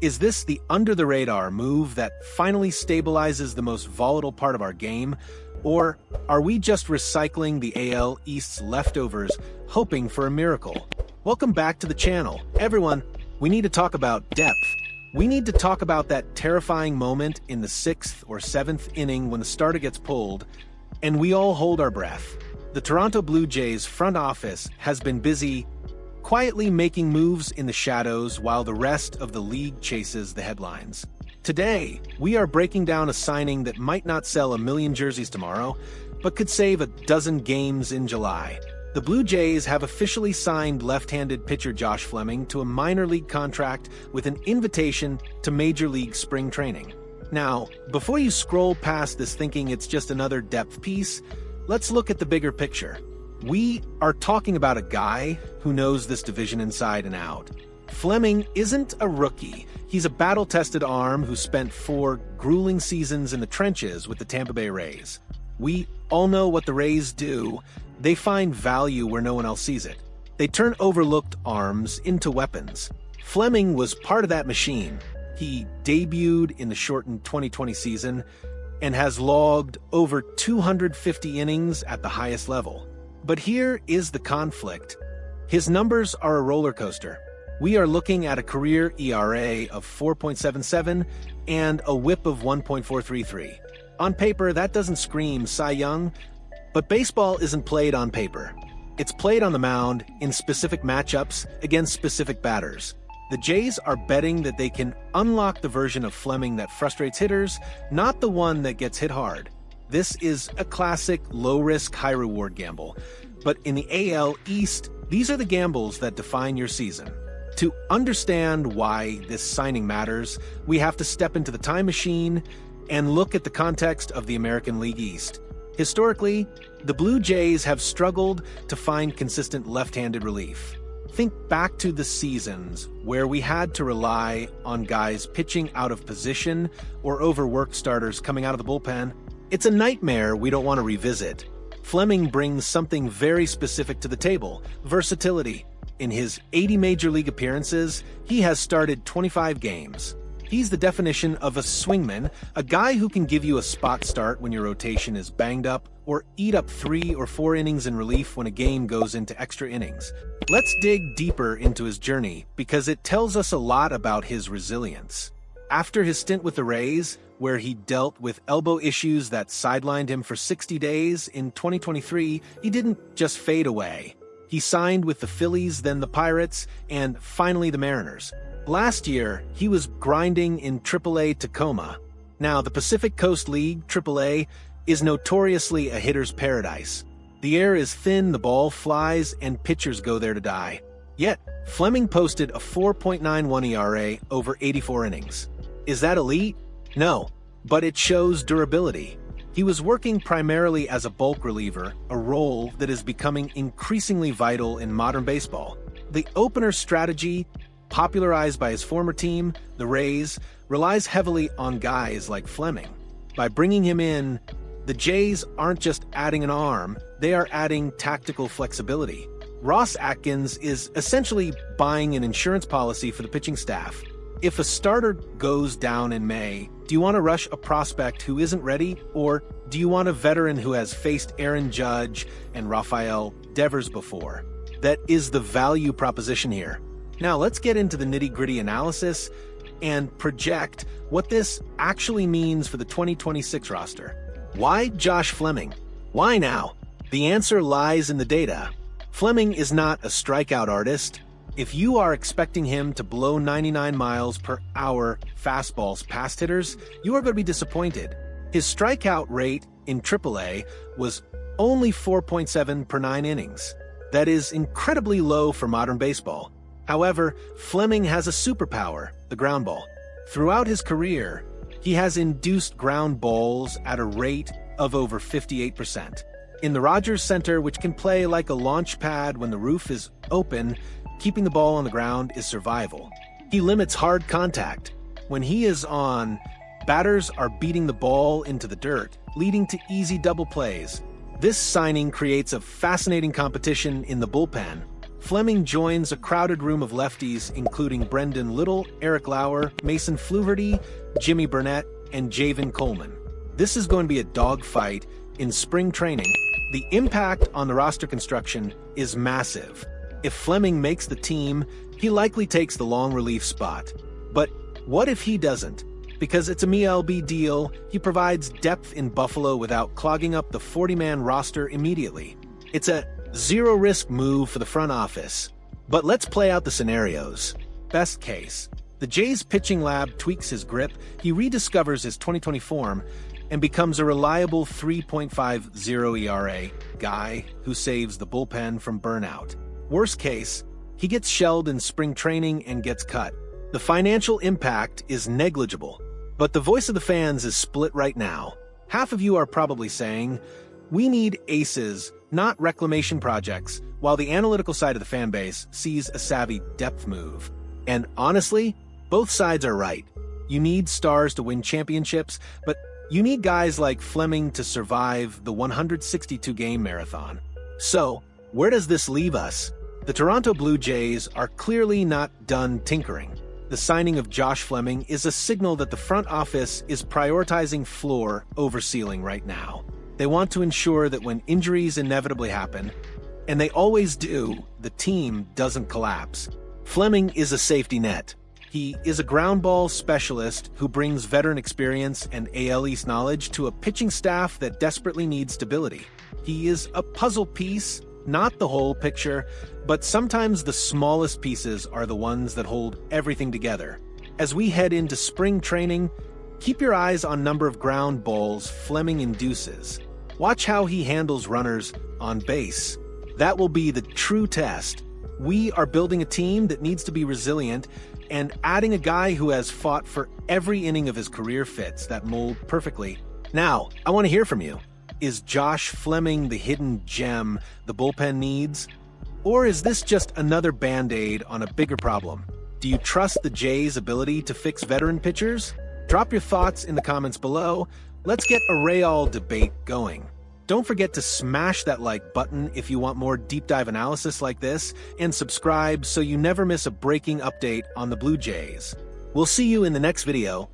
Is this the under-the-radar move that finally stabilizes the most volatile part of our game? Or are we just recycling the AL East's leftovers, hoping for a miracle? Welcome back to the channel. Everyone, we need to talk about depth. We need to talk about that terrifying moment in the 6th or 7th inning when the starter gets pulled, and we all hold our breath. The Toronto Blue Jays front office has been busy quietly making moves in the shadows while the rest of the league chases the headlines. Today, we are breaking down a signing that might not sell 1 million jerseys tomorrow, but could save a dozen games in July. The Blue Jays have officially signed left-handed pitcher Josh Fleming to a minor league contract with an invitation to Major League spring training. Now, before you scroll past this thinking it's just another depth piece, let's look at the bigger picture. We are talking about a guy who knows this division inside and out. Fleming isn't a rookie. He's a battle-tested arm who spent 4 grueling seasons in the trenches with the Tampa Bay Rays. We all know what the Rays do. They find value where no one else sees it. They turn overlooked arms into weapons. Fleming was part of that machine. He debuted in the shortened 2020 season and has logged over 250 innings at the highest level. But here is the conflict. His numbers are a roller coaster. We are looking at a career ERA of 4.77 and a WHIP of 1.433. On paper, that doesn't scream Cy Young, but baseball isn't played on paper. It's played on the mound in specific matchups against specific batters. The Jays are betting that they can unlock the version of Fleming that frustrates hitters, not the one that gets hit hard. This is a classic low-risk, high-reward gamble. But in the AL East, these are the gambles that define your season. To understand why this signing matters, we have to step into the time machine and look at the context of the American League East. Historically, the Blue Jays have struggled to find consistent left-handed relief. Think back to the seasons where we had to rely on guys pitching out of position or overworked starters coming out of the bullpen. It's a nightmare we don't want to revisit. Fleming brings something very specific to the table: versatility. In his 80 major league appearances, he has started 25 games. He's the definition of a swingman, a guy who can give you a spot start when your rotation is banged up, or eat up 3 or 4 innings in relief when a game goes into extra innings. Let's dig deeper into his journey, because it tells us a lot about his resilience. After his stint with the Rays, where he dealt with elbow issues that sidelined him for 60 days in 2023, he didn't just fade away. He signed with the Phillies, then the Pirates, and finally the Mariners. Last year, he was grinding in AAA Tacoma. Now, the Pacific Coast League, AAA, is notoriously a hitter's paradise. The air is thin, the ball flies, and pitchers go there to die. Yet, Fleming posted a 4.91 ERA over 84 innings. Is that elite? No, but it shows durability. He was working primarily as a bulk reliever, a role that is becoming increasingly vital in modern baseball. The opener strategy, popularized by his former team, the Rays, relies heavily on guys like Fleming. By bringing him in, the Jays aren't just adding an arm, they are adding tactical flexibility. Ross Atkins is essentially buying an insurance policy for the pitching staff. If a starter goes down in May, do you want to rush a prospect who isn't ready, or do you want a veteran who has faced Aaron Judge and Rafael Devers before? That is the value proposition here. Now let's get into the nitty-gritty analysis and project what this actually means for the 2026 roster. Why Josh Fleming? Why now? The answer lies in the data. Fleming is not a strikeout artist. If you are expecting him to blow 99 miles per hour fastballs past hitters, you are going to be disappointed. His strikeout rate in AAA was only 4.7 per 9 innings. That is incredibly low for modern baseball. However, Fleming has a superpower, the ground ball. Throughout his career, he has induced ground balls at a rate of over 58%. In the Rogers Center, which can play like a launch pad when the roof is open, keeping the ball on the ground is survival. He limits hard contact. When he is on, batters are beating the ball into the dirt, leading to easy double plays. This signing creates a fascinating competition in the bullpen. Fleming joins a crowded room of lefties including Brendan Little, Eric Lauer, Mason Fluharty, Jimmy Burnett, and Javen Coleman. This is going to be a dogfight in spring training. The impact on the roster construction is massive. If Fleming makes the team, he likely takes the long relief spot. But what if he doesn't? Because it's a MLB deal, he provides depth in Buffalo without clogging up the 40-man roster immediately. It's a zero-risk move for the front office. But let's play out the scenarios. Best case, the Jays pitching lab tweaks his grip, he rediscovers his 2020 form, and becomes a reliable 3.50 ERA guy who saves the bullpen from burnout. Worst case, he gets shelled in spring training and gets cut. The financial impact is negligible, but the voice of the fans is split right now. Half of you are probably saying, we need aces, not reclamation projects, while the analytical side of the fan base sees a savvy depth move. And honestly, both sides are right. You need stars to win championships, but you need guys like Fleming to survive the 162-game marathon. So, where does this leave us? The Toronto Blue Jays are clearly not done tinkering. The signing of Josh Fleming is a signal that the front office is prioritizing floor over ceiling right now. They want to ensure that when injuries inevitably happen, and they always do, the team doesn't collapse. Fleming is a safety net. He is a ground ball specialist who brings veteran experience and AL East knowledge to a pitching staff that desperately needs stability. He is a puzzle piece, not the whole picture, but sometimes the smallest pieces are the ones that hold everything together. As we head into spring training, keep your eyes on number of ground balls Fleming induces. Watch how he handles runners on base. That will be the true test. We are building a team that needs to be resilient, and adding a guy who has fought for every inning of his career fits that mold perfectly. Now, I want to hear from you. Is Josh Fleming the hidden gem the bullpen needs? Or is this just another Band-Aid on a bigger problem? Do you trust the Jays' ability to fix veteran pitchers? Drop your thoughts in the comments below. Let's get a Real debate going. Don't forget to smash that like button if you want more deep dive analysis like this, and subscribe so you never miss a breaking update on the Blue Jays. We'll see you in the next video.